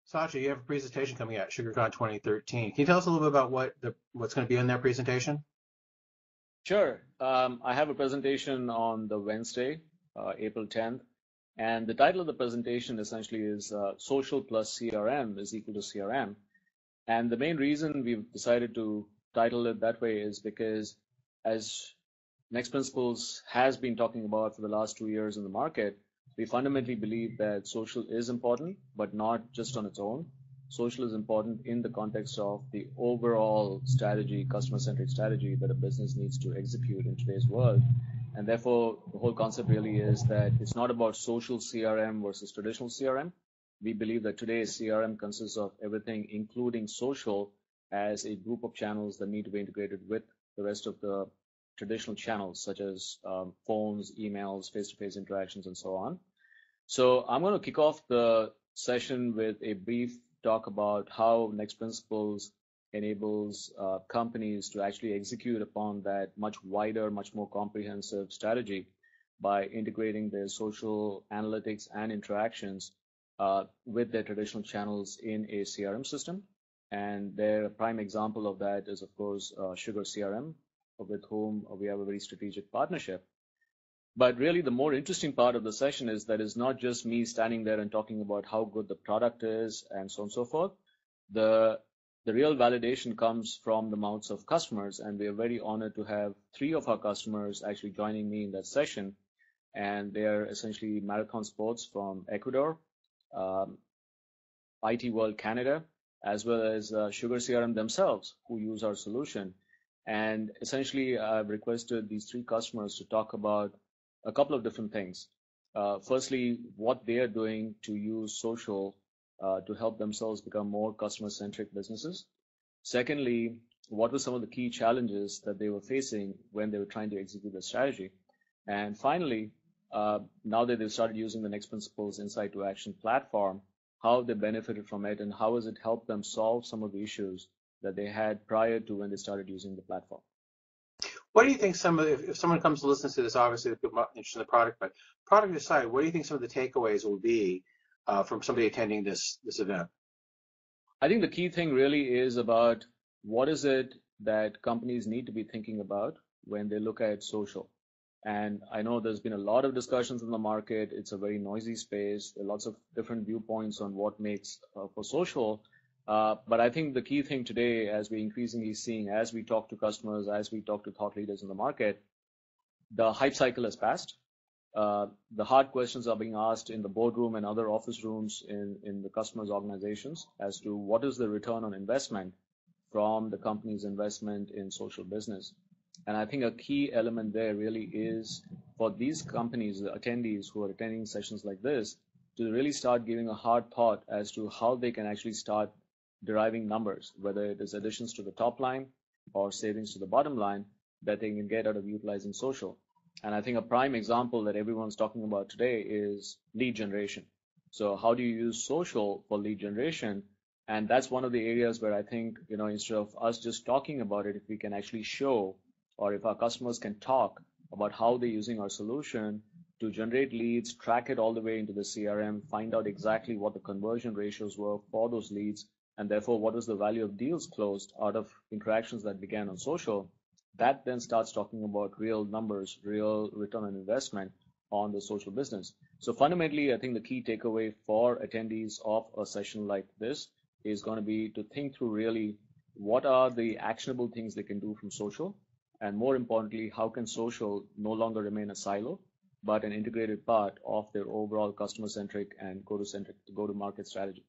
Satya, you have a presentation coming out, SugarCon 2013. Can you tell us a little bit about what's going to be in that presentation? Sure. I have a presentation on the Wednesday, April 10th, and the title of the presentation essentially is Social plus CRM is equal to CRM. And the main reason we've decided to title it that way is because, as NextPrinciples has been talking about for the last 2 years in the market, we fundamentally believe that social is important, but not just on its own. Social is important in the context of the overall strategy, customer-centric strategy that a business needs to execute in today's world. And therefore, the whole concept really is that it's not about social CRM versus traditional CRM. We believe that today's CRM consists of everything, including social, as a group of channels that need to be integrated with the rest of the traditional channels, such as phones, emails, face-to-face interactions, and so on. So I'm going to kick off the session with a brief talk about how NextPrinciples enables companies to actually execute upon that much wider, much more comprehensive strategy by integrating their social analytics and interactions with their traditional channels in a CRM system. And their prime example of that is, of course, Sugar CRM, with whom we have a very strategic partnership. But really, the more interesting part of the session is that it's not just me standing there and talking about how good the product is and so on and so forth. The real validation comes from the mouths of customers, and we are very honored to have 3 of our customers actually joining me in that session. And they are essentially Marathon Sports from Ecuador, IT World Canada, as well as Sugar CRM themselves, who use our solution. And essentially, I've requested these 3 customers to talk about a couple of different things. Firstly, what they are doing to use social to help themselves become more customer-centric businesses. Secondly, what were some of the key challenges that they were facing when they were trying to execute the strategy? And finally, now that they've started using the NextPrinciples Insight to Action platform, how they benefited from it and how has it helped them solve some of the issues that they had prior to when they started using the platform. What do you think if someone comes to listen to this, obviously they're interested in the product, but product aside, what do you think some of the takeaways will be from somebody attending this event? I think the key thing really is about what is it that companies need to be thinking about when they look at social. And I know there's been a lot of discussions in the market. It's a very noisy space. There are lots of different viewpoints on what makes for social. But I think the key thing today, as we're increasingly seeing, as we talk to customers, as we talk to thought leaders in the market, the hype cycle has passed. The hard questions are being asked in the boardroom and other office rooms in the customers' organizations as to what is the return on investment from the company's investment in social business. And I think a key element there really is for these companies, the attendees who are attending sessions like this, to really start giving a hard thought as to how they can actually start deriving numbers, whether it is additions to the top line or savings to the bottom line that they can get out of utilizing social. And I think a prime example that everyone's talking about today is lead generation. So how do you use social for lead generation? And that's one of the areas where I think, instead of us just talking about it, if we can actually show, or if our customers can talk about how they're using our solution to generate leads, track it all the way into the CRM, find out exactly what the conversion ratios were for those leads, and therefore what was the value of deals closed out of interactions that began on social, that then starts talking about real numbers, real return on investment on the social business. So fundamentally, I think the key takeaway for attendees of a session like this is going to be to think through really what are the actionable things they can do from social, and more importantly, how can social no longer remain a silo, but an integrated part of their overall customer-centric and go-to-market strategy.